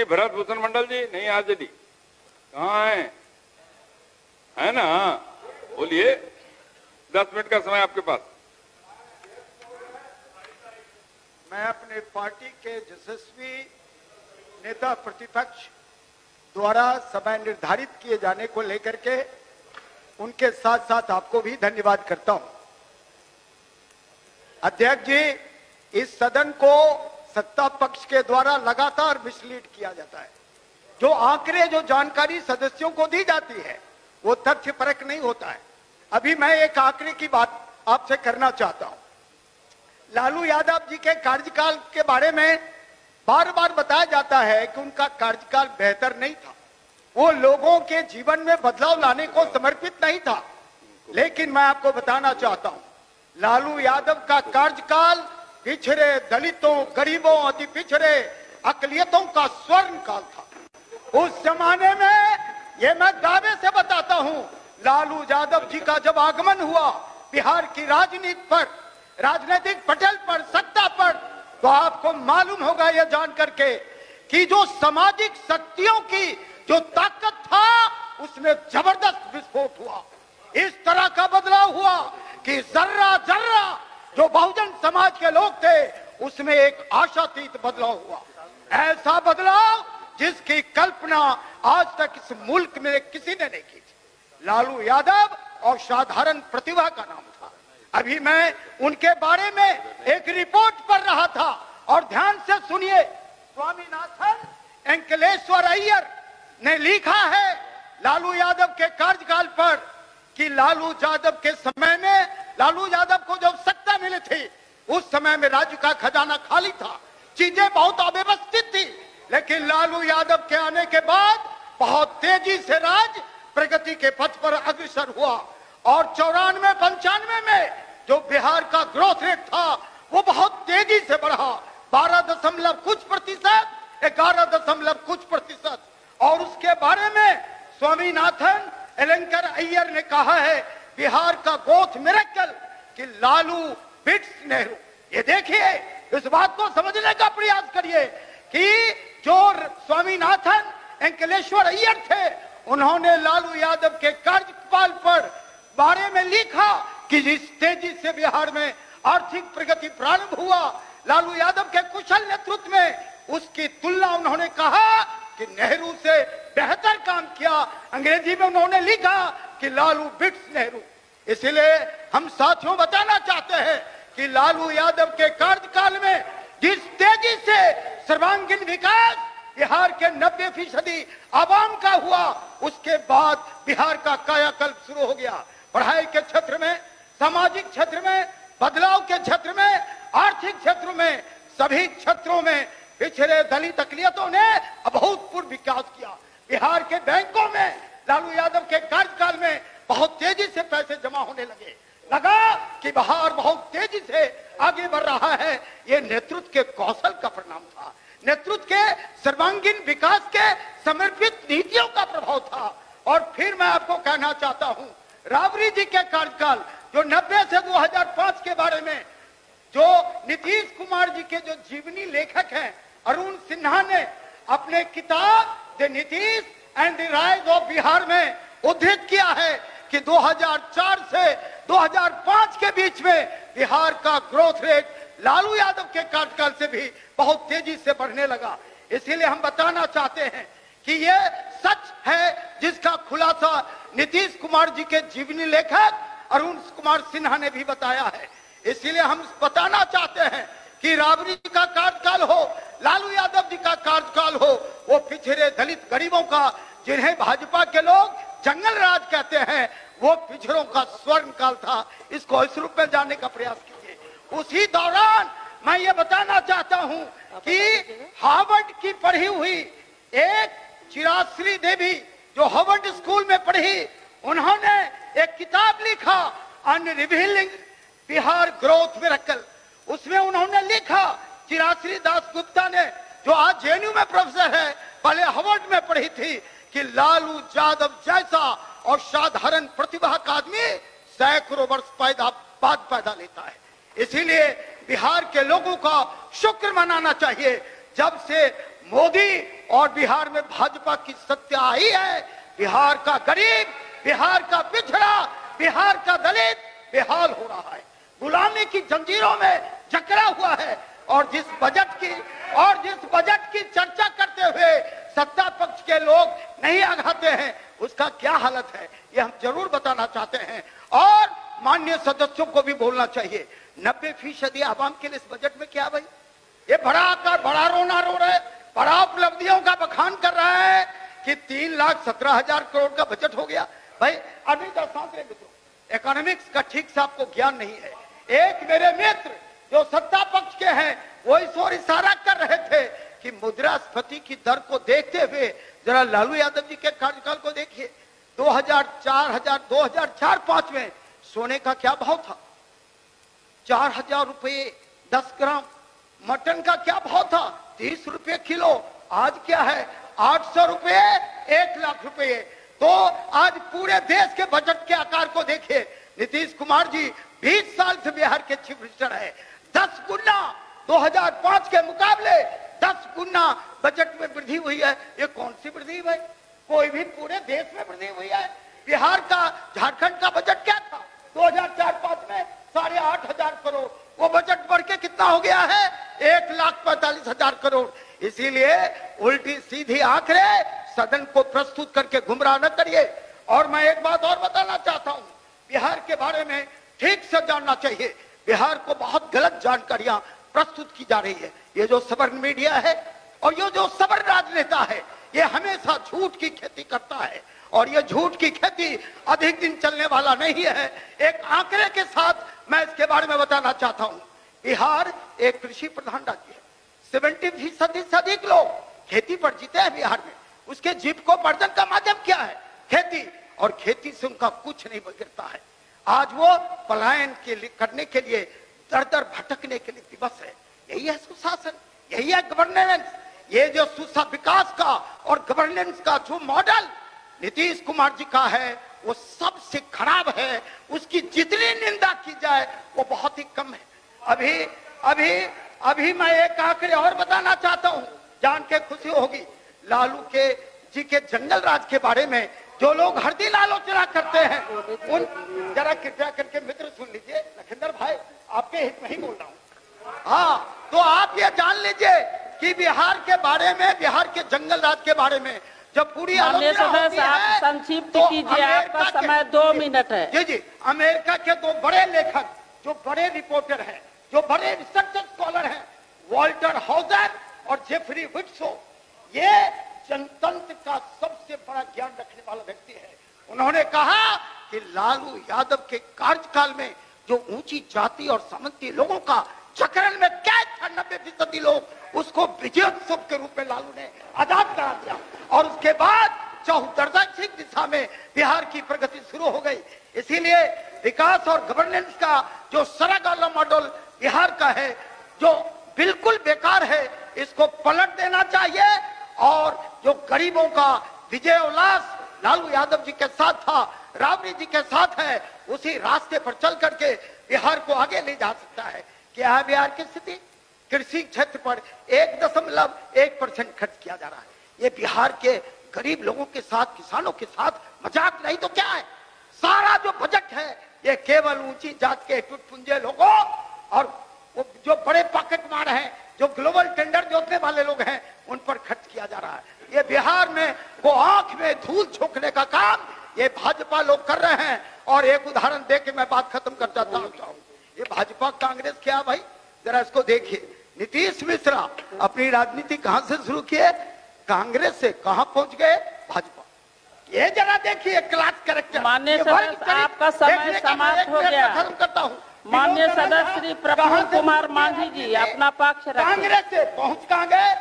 भरत भूषण मंडल जी नहीं हाजिरी कहाँ है ना? बोलिए, 10 मिनट का समय आपके पास। मैं अपने पार्टी के यशस्वी नेता प्रतिपक्ष द्वारा समय निर्धारित किए जाने को लेकर के उनके साथ साथ आपको भी धन्यवाद करता हूं। अध्यक्ष जी, इस सदन को सत्ता पक्ष के द्वारा लगातार मिसलीड किया जाता है। जो आंकड़े, जो जानकारी सदस्यों को दी जाती है वो तथ्यपरक नहीं होता है। अभी मैं एक आंकड़े की बात आपसे करना चाहता हूं। लालू यादव जी के कार्यकाल के बारे में बार बार बताया जाता है कि उनका कार्यकाल बेहतर नहीं था, वो लोगों के जीवन में बदलाव लाने को समर्पित नहीं था। लेकिन मैं आपको बताना चाहता हूं, लालू यादव का कार्यकाल पिछड़े, दलितों, गरीबों, अति पिछड़े, अकलियतों का स्वर्ण काल था। उस जमाने में, ये मैं दावे से बताता हूं, लालू यादव जी का जब आगमन हुआ बिहार की राजनीति पर, राजनीतिक पटल पर, सत्ता पर, तो आपको मालूम होगा यह जान करके कि जो सामाजिक शक्तियों की जो ताकत था उसमें जबरदस्त विस्फोट हुआ। इस तरह का बदलाव हुआ कि जर्रा जर्रा जो बहुजन समाज के लोग थे उसमें एक आशातीत बदलाव हुआ। ऐसा बदलाव जिसकी कल्पना आज तक इस मुल्क में किसी ने नहीं की थी। लालू यादव और साधारण प्रतिभा का नाम था। अभी मैं उनके बारे में एक रिपोर्ट पढ़ रहा था और ध्यान से सुनिए, स्वामीनाथन अंकलेश्वर अय्यर ने लिखा है लालू यादव के कार्यकाल पर कि लालू यादव के समय में, लालू यादव को जब सत्ता मिली थी उस समय में राज्य का खजाना खाली था, चीजें बहुत अव्यवस्थित थी। लेकिन लालू यादव के आने के बाद बहुत तेजी से राज्य प्रगति के पथ पर अग्रसर हुआ और 94-95 में जो बिहार का ग्रोथ रेट था वो बहुत तेजी से बढ़ा, 12 कुछ प्रतिशत, 11 कुछ प्रतिशत। और उसके बारे में स्वामीनाथन एलंकर अय्यर ने कहा है बिहार का ग्रोथ मिरेकल कि लालू बिट्स नेहरू। ये देखिए, इस बात को समझने का प्रयास करिए कि जो स्वामीनाथन अंकलेश्वर अय्यर थे उन्होंने लालू यादव के कार्यकाल पर बारे में लिखा कि जिस तेजी से बिहार में आर्थिक प्रगति प्रारंभ हुआ लालू यादव के कुशल नेतृत्व में, उसकी तुलना उन्होंने कहा कि नेहरू से बेहतर काम किया। अंग्रेजी में उन्होंने लिखा कि लालू बिट्स नेहरू। इसलिए हम साथियों बताना चाहते हैं कि लालू यादव के कार्यकाल में जिस तेजी से सर्वांगीण विकास बिहार के 90% आवाम का हुआ, उसके बाद बिहार का कायाकल्प शुरू हो गया। पढ़ाई के क्षेत्र में, सामाजिक क्षेत्र में, बदलाव के क्षेत्र में, आर्थिक क्षेत्र में, सभी क्षेत्रों में पिछड़े दलित अकलियतों ने अभूतपूर्व विकास किया। बिहार के बैंकों में लालू यादव के कार्यकाल में बहुत तेजी से पैसे जमा होने लगा कि बिहार बहुत तेजी से आगे बढ़ रहा है। ये नेतृत्व के कौशल का परिणाम था, नेतृत्व के सर्वांगीण विकास के समर्पित नीतियों का प्रभाव था। और फिर मैं आपको कहना चाहता हूं, राबड़ी जी के कार्यकाल जो 90 से 2005 के बारे में, जो नीतीश कुमार जी के जो जीवनी लेखक हैं अरुण सिन्हा ने अपने किताब the Nitish and the rise of Bihar में उद्धृत किया है कि 2004 से 2005 के बीच में बिहार का ग्रोथ रेट लालू यादव के कार्यकाल से भी बहुत तेजी से बढ़ने लगा। इसीलिए हम बताना चाहते हैं कि यह सच है जिसका खुलासा नीतीश कुमार जी के जीवनी लेखक अरुण कुमार सिन्हा ने भी बताया है। इसीलिए हम बताना चाहते हैं कि राबड़ी जी का कार्यकाल हो, लालू यादव जी का कार्यकाल हो, वो पिछड़े दलित गरीबों का, जिन्हें भाजपा के लोग जंगल राज कहते हैं, वो पिछड़ों का स्वर्ण काल था। इसको इस रूप में जानने का प्रयास कीजिए। उसी दौरान मैं ये बताना चाहता हूं कि हार्वर्ड की पढ़ी हुई एक चिराश्री देवी जो हार्वर्ड स्कूल में पढ़ी, उन्होंने एक किताब लिखा on revealing Bihar growth miracle. उसमें उन्होंने लिखा, चिराश्री दास गुप्ता ने, जो आज जेएनयू में प्रोफेसर है, पहले हार्वर्ड में पढ़ी थी कि लालू यादव जैसा और साधारण प्रतिभा का आदमी सैकड़ों वर्ष बाद पैदा लेता है। इसीलिए बिहार के लोगों का शुक्र मनाना चाहिए, जब से मोदी और बिहार में भाजपा की सत्ता आई है। बिहार का गरीब, बिहार का पिछड़ा, बिहार का दलित बेहाल हो रहा है, गुलामी की जंजीरों में जकड़ा हुआ है। और जिस बजट की चर्चा करते हुए सत्ता पक्ष के लोग नहीं आघाते हैं, उसका क्या हालत है, ये हम जरूर बताना चाहते हैं। और माननीय सदस्यों को भी बोलना चाहिए, 90% आवाम के लिए इस बजट में क्या भाई, ये बड़ा आकार, बड़ा रोना रो रहा है, बड़ा उपलब्धियों का बखान कर रहा है कि 3,17,000 करोड़ का बजट हो गया। भाई अभी तो सांस ले मित्रों, इकोनॉमिक्स का ठीक से आपको ज्ञान नहीं है। एक मेरे मित्र जो सत्ता पक्ष के हैं वो इस ओर इशारा कर रहे थे कि मुद्रास्फीति की दर को देखते हुए जरा लालू यादव जी के कार्यकाल को देखिए। 2004-5 में सोने का क्या भाव था, 4,000 रुपये 10 ग्राम। मटन का क्या भाव था, 30 रुपये किलो। आज क्या है, 800 रुपये, 1 लाख रुपये। तो आज पूरे देश के बजट के आकार को देखिए। नीतीश कुमार जी 20 साल से बिहार के चीफ मिनिस्टर है, 10 गुना 2005 के मुकाबले 10 गुना बजट में वृद्धि हुई है। ये कौन सी वृद्धि भाई, कोई भी पूरे देश में वृद्धि हुई है। बिहार का, झारखंड का बजट क्या था 2004-5 में, 8,500 करोड़। वो बजट बढ़ के कितना हो गया है, 1,45,000 करोड़। इसीलिए उल्टी सीधी आंकड़े सदन को प्रस्तुत करके गुमराह न करिए। और मैं एक बात और बताना चाहता हूं, बिहार के बारे में ठीक से जानना चाहिए। बिहार को बहुत गलत जानकारियां प्रस्तुत की जा रही है। ये जो सवर्ण मीडिया है और ये जो सवर्ण राजनेता है, ये हमेशा झूठ की खेती करता है और ये झूठ की खेती अधिक दिन चलने वाला नहीं है। एक आंकड़े के साथ मैं इसके बारे में बताना चाहता हूं। बिहार एक कृषि प्रधान राज्य है, 70% से अधिक लोग खेती पर जीते हैं बिहार में। उसके जीविकोपार्जन का माध्यम क्या है, खेती, और खेती से उनका कुछ नहीं बिगड़ता है। आज वो पलायन करने के लिए, दर दर भटकने के लिए विवश है। यही है सुशासन, यही है गवर्नेंस। ये जो विकास का और गवर्नेंस का जो मॉडल नीतीश कुमार जी का है वो सबसे खराब है। उसकी जितनी निंदा की जाए वो बहुत ही कम है। अभी मैं एक आंकड़े और बताना चाहता हूं, जान के खुशी होगी। लालू के जी के जंगल राज के बारे में जो लोग हर दिन आलोचना करते हैं, उन जरा कृपया करके मित्र सुन लीजिए। लखिंदर भाई आपके हित में ही बोल रहा हूं। हाँ, तो आप ये जान लीजिए कि बिहार के बारे में, बिहार के जंगल राज के बारे में जब पूरी आलोचना होती है, संक्षिप्त कीजिए, आपका समय 2 मिनट है। जी जी, अमेरिका के 2 बड़े लेखक, जो बड़े रिपोर्टर हैं, जो बड़े रिसर्च स्कॉलर हैं, वॉल्टर हाउजर और जेफरी विट्सो, ये जनतंत्र का सबसे बड़ा ज्ञान रखने वाला व्यक्ति है। उन्होंने कहा कि लालू यादव के कार्यकाल में जो ऊंची जाति और सामंती लोगों का जकड़न में कैद था 90% लोग, उसको विजयोत्सव के रूप में लालू ने आजाद करा दिया। और उसके बाद चौतरफा दिशा में बिहार की प्रगति शुरू हो गई। इसीलिए विकास और गवर्नेंस का जो सरगर्म मॉडल बिहार का है, जो बिल्कुल बेकार है, इसको पलट देना चाहिए। और जो गरीबों का विजय उल्लास लालू यादव जी के साथ था, राबड़ी जी के साथ है, उसी रास्ते पर चल करके बिहार को आगे ले जा सकता है। क्या है बिहार की स्थिति, कृषि क्षेत्र पर 1.1% खर्च किया जा रहा है। ये बिहार के गरीब लोगों के साथ, किसानों के साथ मजाक नहीं तो क्या है। सारा जो बजट है ये केवल ऊंची जात के टुटपुंजे लोगों और जो बड़े पॉकेट मार हैं, जो ग्लोबल टेंडर जोतने वाले लोग हैं, उन पर खर्च किया जा रहा है। ये बिहार में को आंख में धूल झोंकने का काम ये भाजपा लोग कर रहे हैं। और एक उदाहरण देके मैं बात खत्म कर जाता हूं। ये भाजपा कांग्रेस क्या भाई, जरा इसको देखिए। नीतीश मिश्रा अपनी राजनीति कहां से शुरू किए, कांग्रेस से कहां पहुंच गए, भाजपा। ये जरा देखिए क्लास करेक्टर। माननीय सदस्य आपका समय समाप्त हो गया। खत्म करता हूं। माननीय सदस्य श्री प्रफुल्ल कुमार मांझी जी अपना पक्ष रखें। कांग्रेस से पहुंच कहां गए,